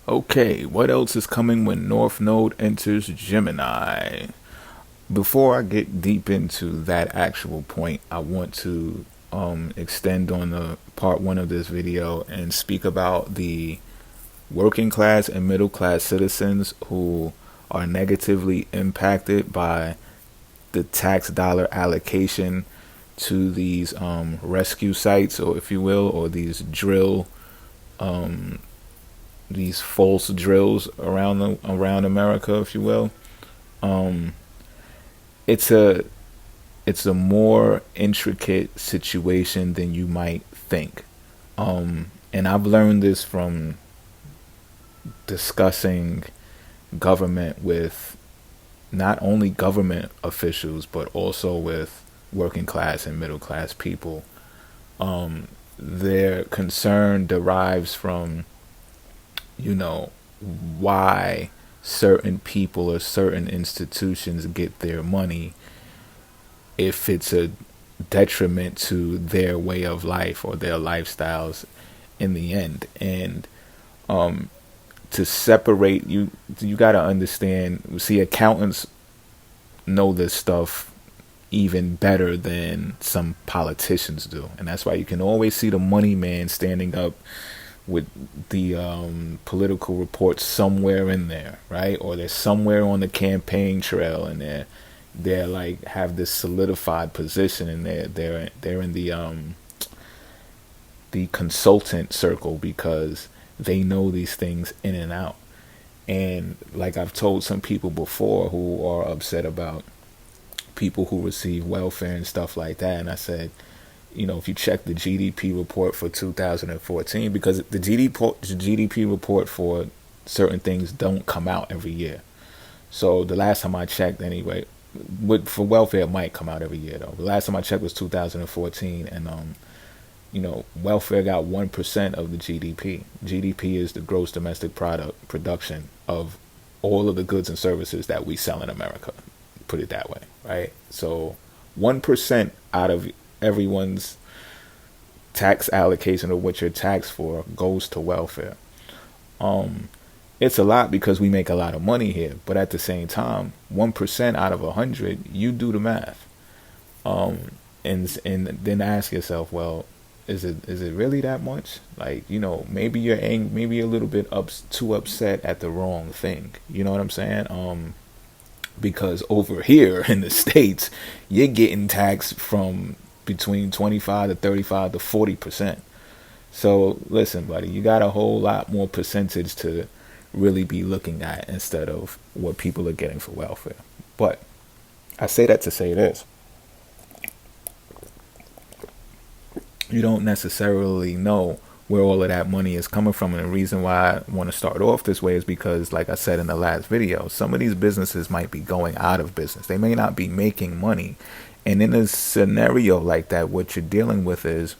Okay, what else is coming when North Node enters Gemini? Before I get deep into that actual point, I want to extend on the part one of this video and speak about the working class and middle class citizens who are negatively impacted by the tax dollar allocation to these rescue sites, or if you will, or these false drills around America, if you will. Um, it's a it's a more intricate situation than you might think. And I've learned this from discussing government with not only government officials but also with working class and middle class people. Their concern derives from, you know, why certain people or certain institutions get their money if it's a detriment to their way of life or their lifestyles in the end. And to separate, you got to understand, see, accountants know this stuff even better than some politicians do, and that's why you can always see the money man standing up with the political reports somewhere in there, right? Or they're somewhere on the campaign trail, and they're like have this solidified position, and they're in the consultant circle because they know these things in and out. And like I've told some people before who are upset about people who receive welfare and stuff like that, and I said, if you check the GDP report for 2014, because the GDP report for certain things don't come out every year. So the last time I checked, anyway, for welfare it might come out every year though. The last time I checked was 2014, and welfare got 1% of the GDP. GDP is the gross domestic production of all of the goods and services that we sell in America. Put it that way, right? So 1% out of everyone's tax allocation of what you're taxed for goes to welfare. It's a lot because we make a lot of money here, but at the same time, 1% out of 100, you do the math, and then ask yourself, well, is it really that much? Like, maybe maybe you're a little bit too upset at the wrong thing. You know what I'm saying? Because over here in the States, you're getting taxed from between 25 to 35 to 40%. So listen, buddy, you got a whole lot more percentage to really be looking at instead of what people are getting for welfare. But I say that to say this. You don't necessarily know where all of that money is coming from. And the reason why I want to start off this way is because, like I said in the last video, some of these businesses might be going out of business. They may not be making money. And in a scenario like that, what you're dealing with is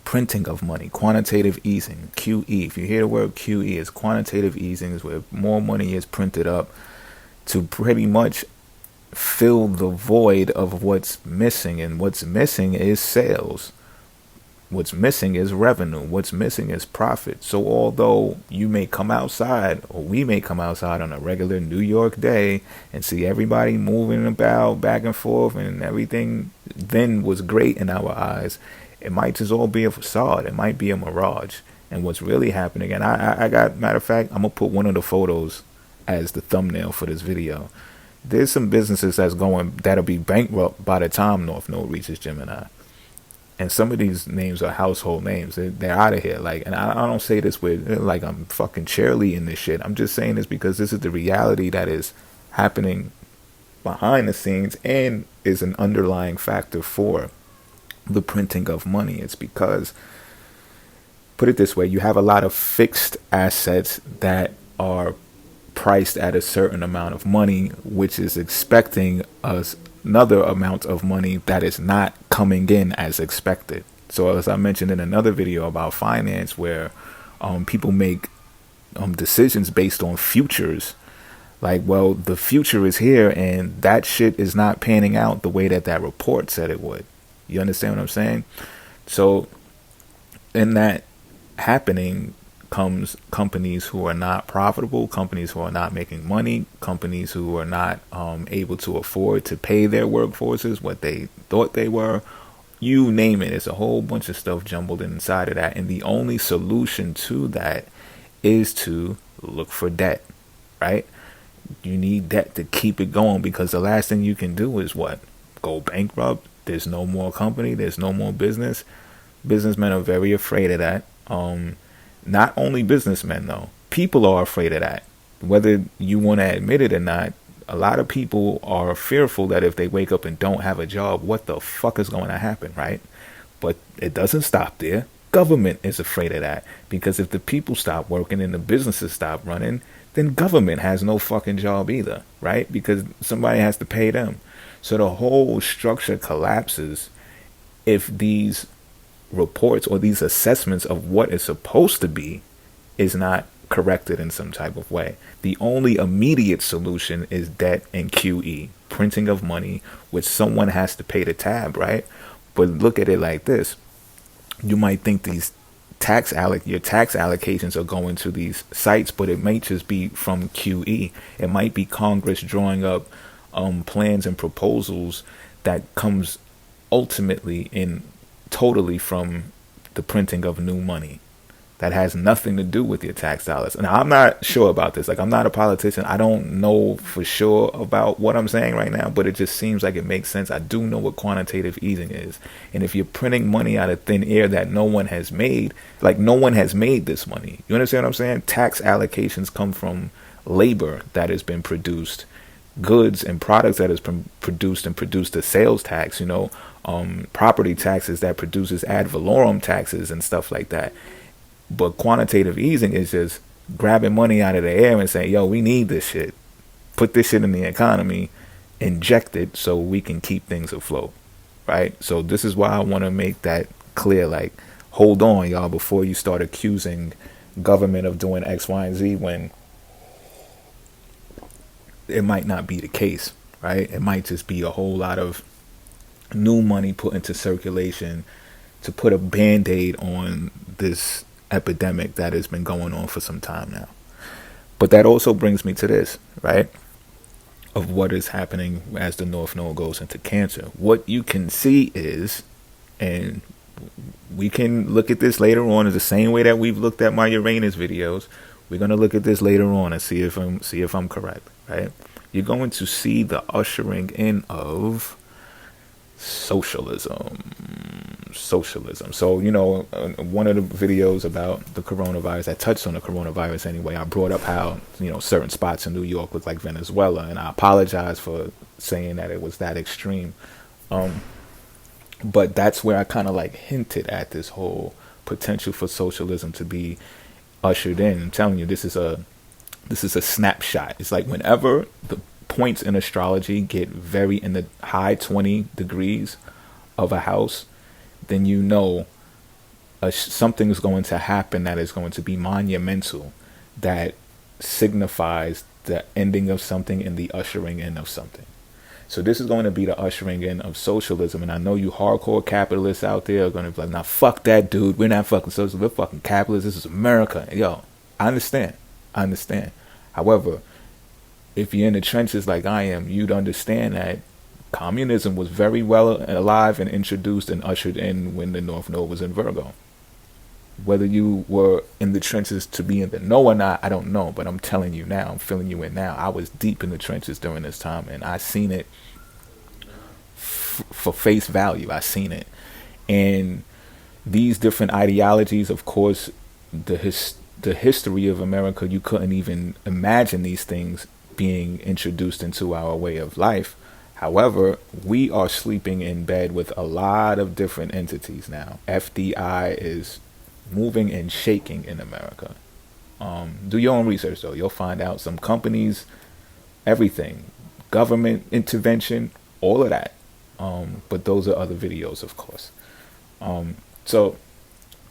printing of money, quantitative easing, QE. If you hear the word QE, it's quantitative easing, is where more money is printed up to pretty much fill the void of what's missing. And what's missing is sales. What's missing is revenue. What's missing is profit. So although you may come outside, or we may come outside on a regular New York day and see everybody moving about back and forth and everything then was great in our eyes, it might just all be a facade. It might be a mirage. And what's really happening, and I got, matter of fact, I'm going to put one of the photos as the thumbnail for this video. There's some businesses that'll be bankrupt by the time North Node reaches Gemini. And some of these names are household names. They're out of here. Like, and I don't say this with like I'm fucking cheerleading this shit. I'm just saying this because this is the reality that is happening behind the scenes and is an underlying factor for the printing of money. It's because, put it this way, you have a lot of fixed assets that are priced at a certain amount of money, which is expecting us another amount of money that is not coming in as expected. So as I mentioned in another video about finance, where people make decisions based on futures, like, well, the future is here and that shit is not panning out the way that report said it would. You understand what I'm saying? So in that happening comes companies who are not profitable, companies who are not making money, companies who are not able to afford to pay their workforces what they thought they were. You name it. It's a whole bunch of stuff jumbled inside of that. And the only solution to that is to look for debt, right? You need debt to keep it going, because the last thing you can do is what? Go bankrupt. There's no more company. There's no more business. Businessmen are very afraid of that. Not only businessmen, though. People are afraid of that. Whether you want to admit it or not, a lot of people are fearful that if they wake up and don't have a job, what the fuck is going to happen, right? But it doesn't stop there. Government is afraid of that, because if the people stop working and the businesses stop running, then government has no fucking job either, right? Because somebody has to pay them. So the whole structure collapses if these reports or these assessments of what is supposed to be is not corrected in some type of way. The only immediate solution is debt and QE, printing of money, which someone has to pay the tab, right? But look at it like this. You might think these your tax allocations are going to these sites, but it might just be from QE. It might be Congress drawing up plans and proposals that comes ultimately in totally from the printing of new money that has nothing to do with your tax dollars. And I'm not sure about this. Like, I'm not a politician. I don't know for sure about what I'm saying right now, but it just seems like it makes sense. I do know what quantitative easing is. And if you're printing money out of thin air that no one has made, like, no one has made this money. You understand what I'm saying? Tax allocations come from labor that has been produced, goods and products that has been produced and produced a sales tax, property taxes that produces ad valorem taxes and stuff like that. But quantitative easing is just grabbing money out of the air and saying, yo, we need this shit. Put this shit in the economy, inject it so we can keep things afloat, right? So this is why I want to make that clear. Like, hold on, y'all, before you start accusing government of doing X, Y, and Z when it might not be the case, right? It might just be a whole lot of new money put into circulation to put a band-aid on this epidemic that has been going on for some time now. But that also brings me to this, right? Of what is happening as the North Node goes into Cancer. What you can see is, and we can look at this later on, is the same way that we've looked at my Uranus videos. We're going to look at this later on and see if I'm correct, right? You're going to see the ushering in of socialism. So, one of the videos about the coronavirus, that touched on the coronavirus anyway, I brought up how, certain spots in New York look like Venezuela, and I apologize for saying that it was that extreme. But that's where I kind of like hinted at this whole potential for socialism to be ushered in. I'm telling you, this is a snapshot. It's like whenever the points in astrology get very in the high 20 degrees of a house, then something is going to happen that is going to be monumental, that signifies the ending of something and the ushering in of something. So this is going to be the ushering in of socialism. And I know you hardcore capitalists out there are going to be like, nah, fuck that, dude. We're not fucking socialists. We're fucking capitalists. This is America. Yo, I understand. However, if you're in the trenches like I am, you'd understand that communism was very well alive and introduced and ushered in when the North Node was in Virgo. Whether you were in the trenches to be in the know or not, I don't know. But I'm telling you now, I'm filling you in now. I was deep in the trenches during this time, and I seen it for face value. I seen it. And these different ideologies, of course, the history of America, you couldn't even imagine these things being introduced into our way of life. However, we are sleeping in bed with a lot of different entities now. FDI is moving and shaking in America. Do your own research, though. You'll find out some companies, everything, government intervention, all of that. But those are other videos, of course. So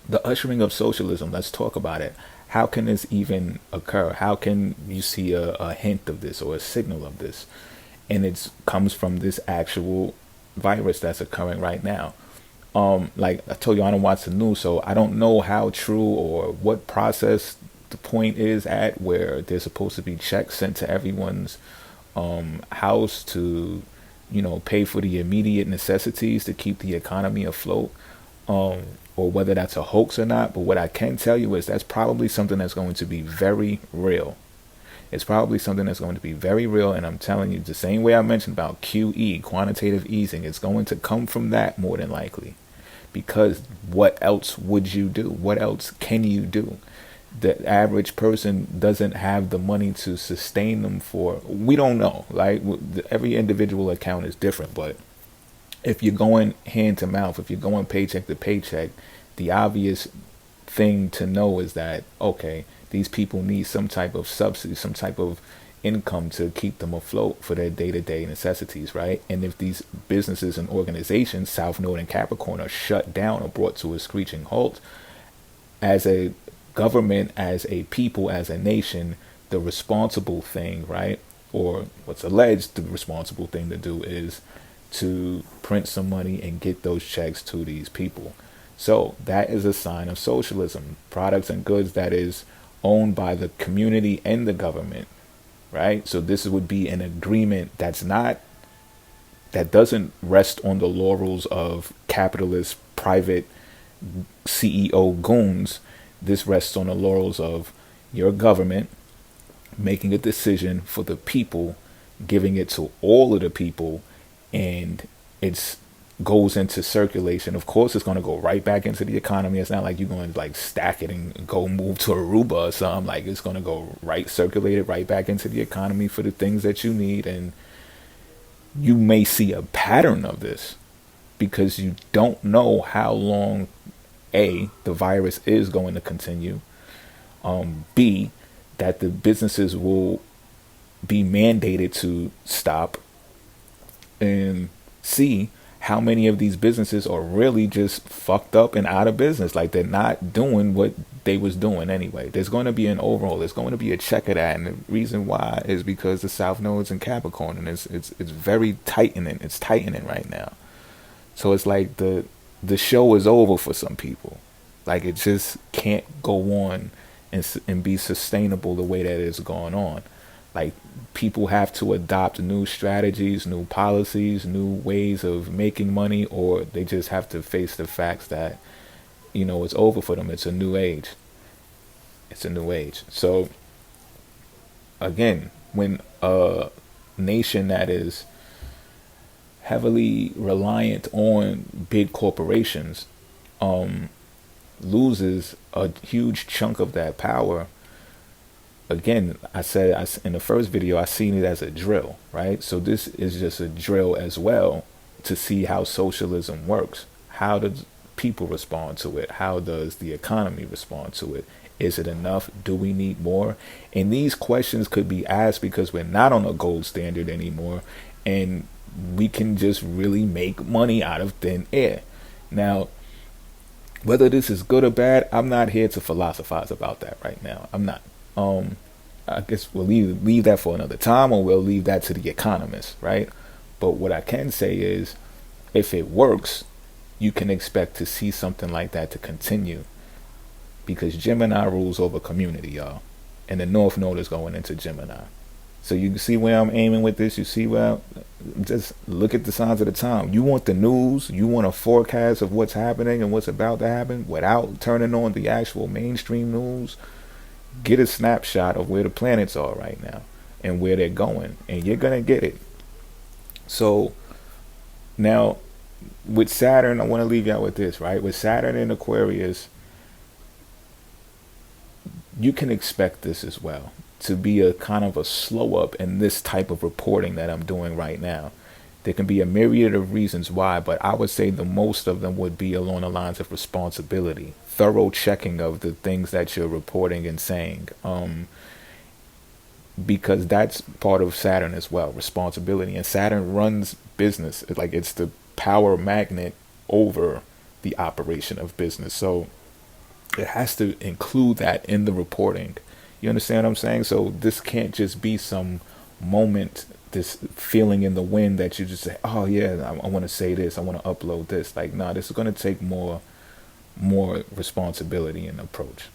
the ushering of socialism, let's talk about it. How can this even occur? How can you see a hint of this or a signal of this? And it comes from this actual virus that's occurring right now. Like I told you, I don't watch the news, so I don't know how true or what process the point is at where there's supposed to be checks sent to everyone's house to, pay for the immediate necessities to keep the economy afloat, or whether that's a hoax or not. But what I can tell you is that's probably something that's going to be very real. It's probably something that's going to be very real, and I'm telling you, the same way I mentioned about QE, quantitative easing, it's going to come from that more than likely. Because what else would you do? What else can you do? The average person doesn't have the money to sustain them for, we don't know. Like, every individual account is different, but if you're going hand to mouth, if you're going paycheck to paycheck, the obvious thing to know is that, okay, these people need some type of subsidy, some type of income to keep them afloat for their day-to-day necessities, right? And if these businesses and organizations, South Node and Capricorn, are shut down or brought to a screeching halt, as a government, as a people, as a nation, the responsible thing, right? Or what's alleged the responsible thing to do is to print some money and get those checks to these people. So that is a sign of socialism. Products and goods that is owned by the community and the government, right? So this would be an agreement that doesn't rest on the laurels of capitalist private CEO goons. This rests on the laurels of your government making a decision for the people, giving it to all of the people, and it's goes into circulation. Of course, it's going to go right back into the economy. It's not like you're going to like stack it and go move to Aruba or something. Like, it's going to go right, circulated right back into the economy for the things that you need. And you may see a pattern of this because you don't know how long the virus is going to continue. B, that the businesses will be mandated to stop. And C, how many of these businesses are really just fucked up and out of business. Like, they're not doing what they was doing anyway. There's going to be an overhaul. There's going to be a check of that. And the reason why is because the South Node's in Capricorn, and it's very tightening. It's tightening right now. So it's like the show is over for some people. Like, it just can't go on and be sustainable the way that it's going on. Like, people have to adopt new strategies, new policies, new ways of making money, or they just have to face the facts that, it's over for them. It's a new age. It's a new age. So, again, when a nation that is heavily reliant on big corporations loses a huge chunk of that power, again, I said in the first video, I seen it as a drill, right? So this is just a drill as well to see how socialism works. How does people respond to it? How does the economy respond to it? Is it enough? Do we need more? And these questions could be asked because we're not on a gold standard anymore, and we can just really make money out of thin air. Now, whether this is good or bad, I'm not here to philosophize about that right now. I'm not. I guess we'll leave that for another time, or we'll leave that to the economists, right? But what I can say is, if it works, you can expect to see something like that to continue, because Gemini rules over community, y'all, and the North Node is going into Gemini. So you see where I'm aiming with this. You see where just look at the signs of the time. You want the news, you want a forecast of what's happening and what's about to happen without turning on the actual mainstream news. Get a snapshot of where the planets are right now and where they're going, and you're gonna get it. So now with Saturn, I want to leave y'all with this, right? With Saturn in Aquarius, you can expect this as well, to be a kind of a slow up in this type of reporting that I'm doing right now. There can be a myriad of reasons why, but I would say the most of them would be along the lines of responsibility, thorough checking of the things that you're reporting and saying, because that's part of Saturn as well, responsibility. And Saturn runs business. It's the power magnet over the operation of business. So it has to include that in the reporting. You understand what I'm saying? So this can't just be some moment this feeling in the wind that you just say, oh yeah, I want to say this, I want to upload this. Like, nah, this is going to take more responsibility and approach.